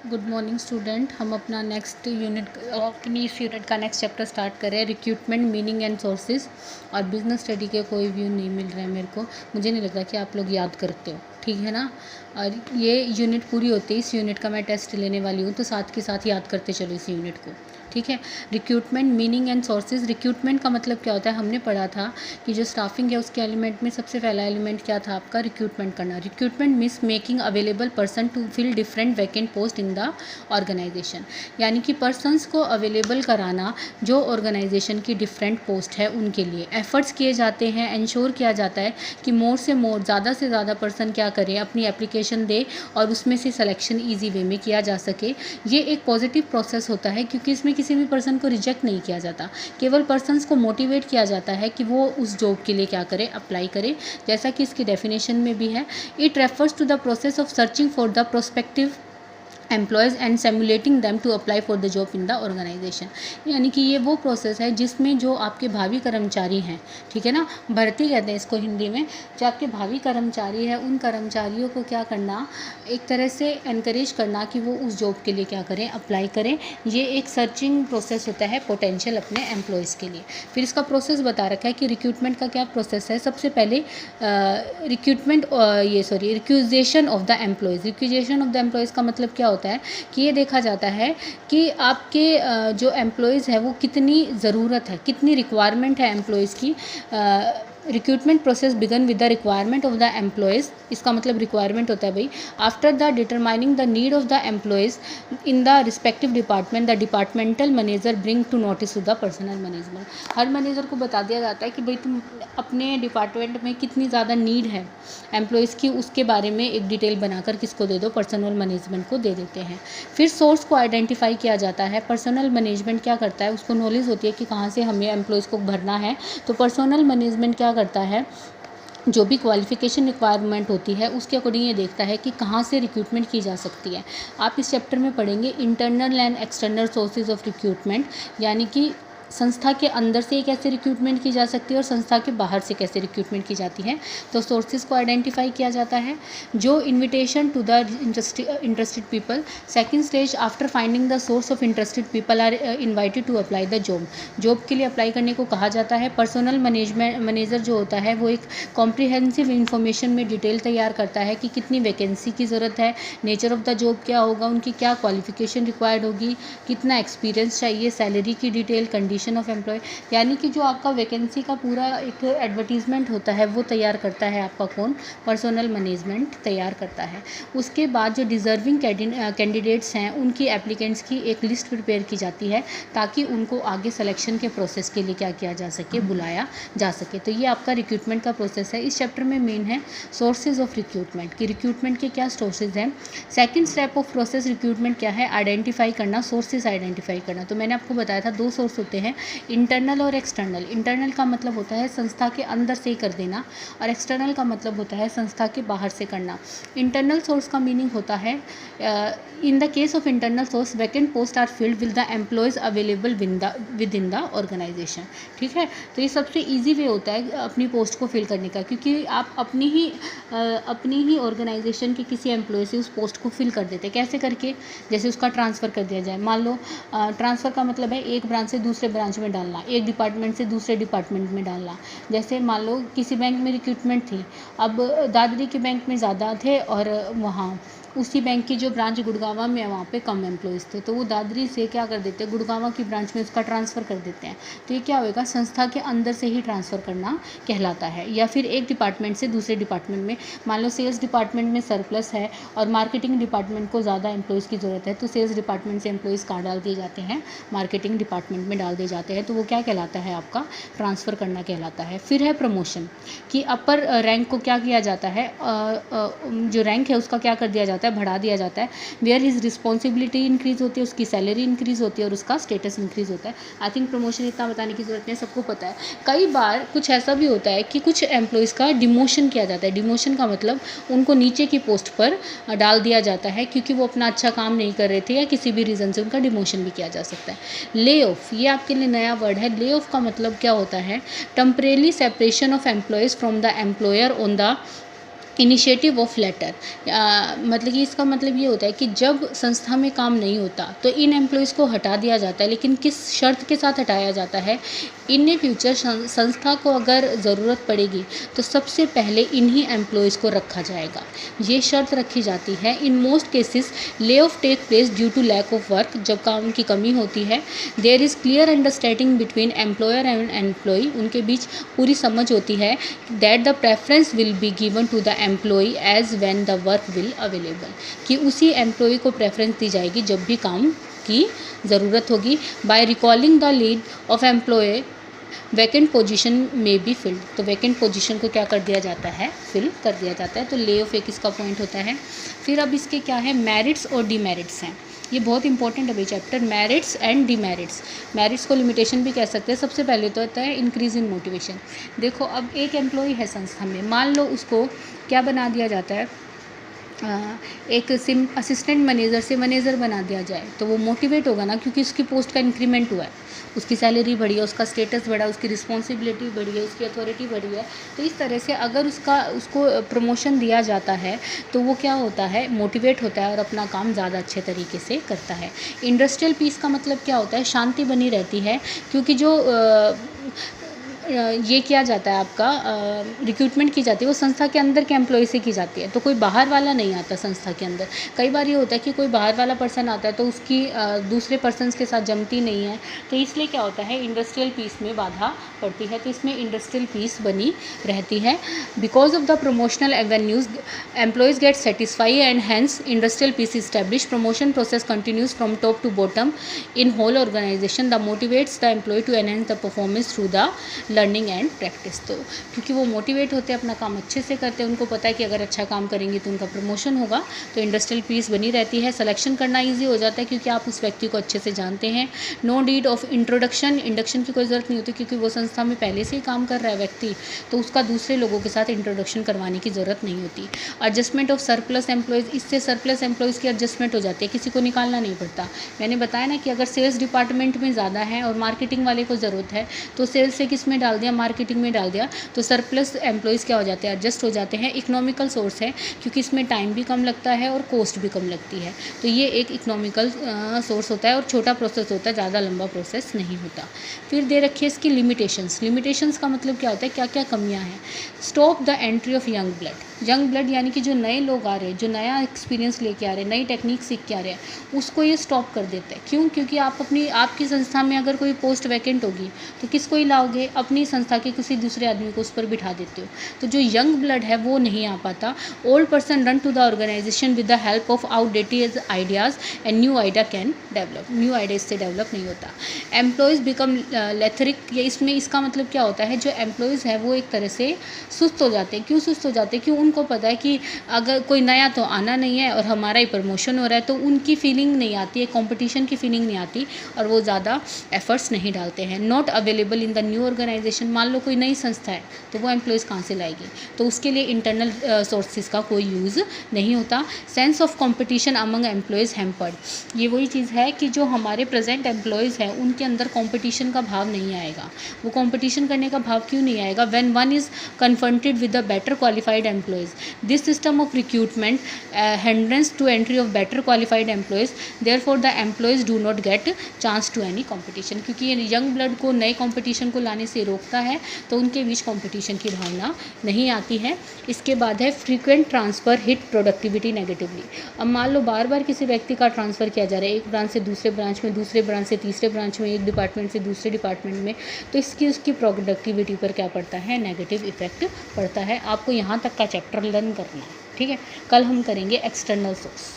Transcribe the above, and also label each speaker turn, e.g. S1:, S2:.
S1: Good morning student. हम अपना next unit अपनी इस यूनिट का नेक्स्ट चैप्टर स्टार्ट कर रहे हैं, रिक्रूटमेंट मीनिंग एंड सोर्सेज। और बिजनेस स्टडी के कोई व्यू नहीं मिल रहा है मेरे को, मुझे नहीं लग रहा कि आप लोग याद करते हो, ठीक है ना। और ये यूनिट पूरी होती है, इस यूनिट का मैं टेस्ट लेने वाली हूँ, तो साथ के साथ याद करते चलो इस यूनिट को, ठीक है। Recruitment meaning and sources. Recruitment का मतलब क्या होता है, हमने पढ़ा था कि जो स्टाफिंग है उसके एलिमेंट में सबसे पहला एलिमेंट क्या था आपका, रिक्रूटमेंट करना। Recruitment means making available person to fill different vacant post in the organization, यानी कि पर्सनस को अवेलेबल कराना जो ऑर्गेनाइजेशन की डिफरेंट पोस्ट है उनके लिए एफर्ट्स किए जाते हैं। इंश्योर किया जाता है कि मोर से मोर, ज़्यादा से ज़्यादा पर्सन क्या करें, अपनी एप्लीकेशन दे और उसमें से सिलेक्शन ईजी वे में किया जा सके। ये एक पॉजिटिव प्रोसेस होता है क्योंकि इसमें किसी भी पर्सन को रिजेक्ट नहीं किया जाता, केवल पर्सन्स को मोटिवेट किया जाता है कि वो उस जॉब के लिए क्या करें, अप्लाई करें, जैसा कि इसकी डेफिनेशन में भी है। It refers to the process of searching for the prospective employees and simulating them to apply for the job in the organization, यानी कि ये वो प्रोसेस है जिसमें जो आपके भावी कर्मचारी हैं, ठीक है ना, भर्ती कहते हैं इसको हिंदी में, जो आपके भावी कर्मचारी है उन कर्मचारियों को क्या करना, एक तरह से एनकरेज करना कि वो उस जॉब के लिए क्या करें, अप्लाई करें। ये एक सर्चिंग प्रोसेस होता है पोटेंशियल अपने एम्प्लॉयज़ के लिए। फिर इसका प्रोसेस बता रखा है कि रिक्रूटमेंट का क्या प्रोसेस है। सबसे पहले requisition of the employees. Requisition of the employees का मतलब क्या होता है कि ये देखा जाता है कि आपके जो एम्प्लॉयज़ है वो कितनी ज़रूरत है, कितनी रिक्वायरमेंट है एम्प्लॉयज़ की। Recruitment process begin with the requirement of the employees. इसका मतलब रिक्वायरमेंट होता है भाई, after the determining the need of the employees in the respective department, the departmental manager bring to notice to the personnel management. हर manager को बता दिया जाता है कि भाई तुम अपने डिपार्टमेंट में कितनी ज़्यादा नीड है एम्प्लॉयज़ की, उसके बारे में एक डिटेल बनाकर किसको दे दो, पर्सनल मैनेजमेंट को दे देते हैं। फिर सोर्स को आइडेंटिफाई किया जाता है। पर्सनल मैनेजमेंट क्या करता है, उसको नॉलेज होती है कि कहाँ से हमें एम्प्लॉयज़ को भरना है, तो पर्सनल मैनेजमेंट क्या करता है, जो भी क्वालिफ़िकेशन रिक्वायरमेंट होती है उसके अकॉर्डिंग ये देखता है कि कहाँ से रिक्रूटमेंट की जा सकती है। आप इस चैप्टर में पढ़ेंगे internal and external sources of recruitment, यानी कि संस्था के अंदर से कैसे रिक्रूटमेंट की जा सकती है और संस्था के बाहर से कैसे रिक्रूटमेंट की जाती है। तो सोर्सेज को आइडेंटिफाई किया जाता है। जो invitation to the interested people. Second stage, after finding the source of interested people are invited to apply the job. Job के लिए अप्लाई करने को कहा जाता है। पर्सनल मैनेजर जो होता है वो एक कॉम्प्रिहेंसिव इंफॉर्मेशन में डिटेल तैयार करता है कि कितनी वैकेंसी की ज़रूरत है, नेचर ऑफ द जॉब क्या होगा, उनकी क्या क्वालिफिकेशन रिक्वायर्ड होगी, कितना एक्सपीरियंस चाहिए, सैलरी की डिटेल, कंडीशन ऑफ एम्प्लॉय, यानी कि जो आपका वैकेंसी का पूरा एक एडवर्टीजमेंट होता है वो तैयार करता है आपका कौन, पर्सनल मैनेजमेंट तैयार करता है। उसके बाद जो डिज़र्विंग कैंडिडेट्स हैं उनकी एप्लीकेंट्स की एक लिस्ट प्रिपेयर की जाती है ताकि उनको आगे सिलेक्शन के प्रोसेस के लिए क्या किया जा सके, बुलाया जा सके। तो ये आपका रिक्रूटमेंट का प्रोसेस है। इस चैप्टर में मेन है सोर्सेज ऑफ रिक्रूटमेंट कि रिक्रूटमेंट के क्या सोर्सेज हैं। Second step of process recruitment क्या है, आइडेंटिफाई करना, सोर्सेज आइडेंटिफाई करना। तो मैंने आपको बताया था दो सोर्स होते हैं, इंटरनल और एक्सटर्नल। इंटरनल का मतलब होता है संस्था के अंदर से ही कर देना और एक्सटर्नल का मतलब होता है संस्था के बाहर से करना। इंटरनल सोर्स का मीनिंग होता है in the case of internal source vacant post are filled with the employees available within the organization, ठीक है। तो ये सबसे ईजी वे होता है अपनी पोस्ट को फिल करने का, क्योंकि आप अपनी ही ऑर्गेनाइजेशन के किसी एम्प्लॉय से उस पोस्ट को फिल कर देते हैं। कैसे करके, जैसे उसका ट्रांसफ़र कर दिया जाए। मान लो ट्रांसफ़र का मतलब है एक ब्रांच से दूसरे ब्रांच में डालना, एक डिपार्टमेंट से दूसरे डिपार्टमेंट में डालना। जैसे मान लो किसी बैंक में रिक्रूटमेंट थी, अब दादरी के बैंक में ज़्यादा थे और वहाँ उसी बैंक की जो ब्रांच गुड़गांव में है वहाँ पे कम एम्प्लॉयज़ थे, तो वो दादरी से क्या कर देते हैं, गुड़गांव की ब्रांच में उसका ट्रांसफ़र कर देते हैं। तो ये क्या होएगा, संस्था के अंदर से ही ट्रांसफ़र करना कहलाता है। या फिर एक डिपार्टमेंट से दूसरे डिपार्टमेंट में, मान लो सेल्स डिपार्टमेंट में सरप्लस है और मार्केटिंग डिपार्टमेंट को ज़्यादा एम्प्लॉयज़ की ज़रूरत है, तो सेल्स डिपार्टमेंट से एम्प्लॉयज़ कहाँ डाल दिए जाते हैं, मार्केटिंग डिपार्टमेंट में डाल दिए जाते हैं। तो वो क्या कहलाता है, आपका ट्रांसफ़र करना कहलाता है। फिर है प्रमोशन, कि अपर रैंक को क्या किया जाता है, जो रैंक है उसका क्या कर दिया जाता है, बढ़ा दिया जाता है। वेयर हिज रिस्पॉन्सिबिलिटी इंक्रीज़ होती है, उसकी सैलरी इंक्रीज़ होती है और उसका स्टेटस इंक्रीज़ होता है। आई थिंक प्रमोशन इतना बताने की ज़रूरत नहीं, सबको पता है। कई बार कुछ ऐसा भी होता है कि कुछ एम्प्लॉयज़ का डिमोशन किया जाता है। डिमोशन का मतलब उनको नीचे की पोस्ट पर डाल दिया जाता है क्योंकि वो अपना अच्छा काम नहीं कर रहे थे या किसी भी रीज़न से उनका डिमोशन भी किया जा सकता है। ले ऑफ, ये आपके लिए नया वर्ड है। ले ऑफ का मतलब क्या होता है, temporary separation of employees from the employer on the initiative of latter, मतलब कि इसका मतलब ये होता है कि जब संस्था में काम नहीं होता तो इन एम्प्लॉयज़ को हटा दिया जाता है, लेकिन किस शर्त के साथ हटाया जाता है, इन फ्यूचर संस्था को अगर ज़रूरत पड़ेगी तो सबसे पहले इन्हीं एम्प्लॉयज़ को रखा जाएगा, ये शर्त रखी जाती है। In most cases lay off take place due to lack of work, जब काम की कमी होती है। There is clear understanding between employer and employee, उनके बीच पूरी समझ होती है that the preference will be given to the employee as when the work will available, कि उसी एम्प्लॉई को प्रेफरेंस दी जाएगी जब भी काम की ज़रूरत होगी। By recalling the lead of employ vacant position में बी फिल्ड, तो वैकेंट पोजीशन को क्या कर दिया जाता है, फिल कर दिया जाता है। तो ले ऑफ एक इसका पॉइंट होता है। फिर अब इसके क्या है, मेरिट्स और डीमेरिट्स हैं, ये बहुत इंपॉर्टेंट है भाई chapter, merits and demerits. Merits को लिमिटेशन भी कह सकते हैं। सबसे पहले तो होता है इंक्रीज इन मोटिवेशन। देखो अब एक एम्प्लॉय है संस्था में, मान लो उसको क्या बना दिया जाता है, एक असिस्टेंट मैनेजर से मैनेजर बना दिया जाए, तो वो मोटिवेट होगा ना, क्योंकि उसकी पोस्ट का इंक्रीमेंट हुआ है, उसकी सैलरी बढ़ी है, उसका स्टेटस बढ़ा, उसकी रिस्पॉन्सिबिलिटी बढ़ी है, उसकी अथॉरिटी बढ़ी है। तो इस तरह से अगर उसको प्रमोशन दिया जाता है तो वो क्या होता है, मोटिवेट होता है और अपना काम ज़्यादा अच्छे तरीके से करता है। इंडस्ट्रियल पीस का मतलब क्या होता है, शांति बनी रहती है, क्योंकि जो ये किया जाता है आपका रिक्रूटमेंट की जाती है वो संस्था के अंदर के एम्प्लॉय से की जाती है, तो कोई बाहर वाला नहीं आता संस्था के अंदर। कई बार ये होता है कि कोई बाहर वाला पर्सन आता है तो उसकी दूसरे पर्सनस के साथ जमती नहीं है, तो इसलिए क्या होता है, इंडस्ट्रियल पीस में बाधा पड़ती है, तो इसमें इंडस्ट्रियल पीस बनी रहती है। Because of the promotional avenues employees get satisfy and hence industrial peace establish. Promotion process continues from top to bottom in whole organization. The motivates the employ to enhance the performance through the learning and practice. तो क्योंकि वो motivate होते हैं, अपना काम अच्छे से करते हैं, उनको पता है कि अगर अच्छा काम करेंगे तो उनका प्रमोशन होगा, तो इंडस्ट्रियल पीस बनी रहती है। सिलेक्शन करना इजी हो जाता है क्योंकि आप उस व्यक्ति को अच्छे से जानते हैं। No need of introduction, induction की कोई ज़रूरत नहीं होती क्योंकि वो संस्था में पहले से ही काम कर रहा है व्यक्ति, तो उसका दूसरे लोगों के साथ इंट्रोडक्शन करवाने की ज़रूरत नहीं होती। एडजस्टमेंट ऑफ सरप्लस एम्प्लॉयज़, इससे सरप्लस एम्प्लॉयज़ की एडजस्टमेंट हो जाती है, किसी को निकालना नहीं पड़ता। मैंने बताया ना कि अगर सेल्स डिपार्टमेंट में ज़्यादा है और मार्केटिंग वाले को ज़रूरत है तो सेल्स से किस में डाल दिया, मार्केटिंग में डाल दिया, तो सरप्लस एम्प्लॉयज़ क्या हो जाते हैं, एडजस्ट हो जाते हैं। इकोनॉमिकल सोर्स है क्योंकि इसमें टाइम भी कम लगता है और कॉस्ट भी कम लगती है, तो ये एक इकोनॉमिकल सोर्स होता है और छोटा प्रोसेस होता है, ज़्यादा लंबा प्रोसेस नहीं होता। फिर दे रखिए इसकी लिमिटेशंस। लिमिटेशंस का मतलब क्या होता है, क्या क्या कमियां हैं। Stop the entry of young blood. Young blood यानी कि जो नए लोग आ रहे हैं, जो नया एक्सपीरियंस लेके आ रहे हैं, नई टेक्निक सीख के आ रहे हैं, उसको ये स्टॉप कर देता है। क्यों? क्योंकि आपकी संस्था में अगर कोई पोस्ट वैकेंट होगी तो किसको ही लाओगे, अपनी संस्था के किसी दूसरे आदमी को उस पर बिठा देते हो, तो जो यंग ब्लड है वो नहीं आ पाता। Old person run to the organization with the help of outdated ideas and new idea can develop. New idea इससे डेवलप नहीं होता। एम्प्लॉयज़ बिकम लेथरिक, ये इसमें इसका मतलब क्या होता है, जो एम्प्लॉयज़ है वो एक तरह से सुस्त हो जाते हैं। क्यों सुस्त हो जाते हैं? क्यों? उनको पता है कि अगर कोई नया तो आना नहीं है और हमारा ही प्रमोशन हो रहा है, तो उनकी फीलिंग नहीं आती है, कंपटीशन की फीलिंग नहीं आती और वो ज़्यादा एफर्ट्स नहीं डालते हैं। Not available in the new organization, मान लो कोई नई संस्था है तो वो एम्प्लॉयज़ कहाँ से लाएगी, तो उसके लिए इंटरनल सोर्सेज का कोई यूज़ नहीं होता। Sense of competition among employees hampered, ये वही चीज़ है कि जो हमारे प्रेजेंट एम्प्लॉयज़ हैं उनके अंदर कंपटीशन का भाव नहीं आएगा। वो कंपटीशन करने का भाव क्यों नहीं आएगा? When one is confronted with the better qualified employees, this system of recruitment hindrance to entry of better qualified employees, therefore the employees do not get chance to any competition. क्योंकि ये young blood को नए competition को लाने से रोकता है, तो उनके बीच कंपटीशन की भावना नहीं आती है। इसके बाद है frequent transfer hit productivity negatively. अब मान लो बार बार किसी व्यक्ति का ट्रांसफ़र किया जा रहा है, एक ब्रांच से दूसरे ब्रांच में, दूसरे ब्रांच से तीसरे ब्रांच में, एक डिपार्टमेंट से दूसरे डिपार्टमेंट में, तो उसकी प्रोडक्टिविटी पर क्या पड़ता है, नेगेटिव इफेक्ट पड़ता है। आपको यहाँ तक का चैप्टर लर्न करना है, ठीक है। कल हम करेंगे एक्सटर्नल सोर्स।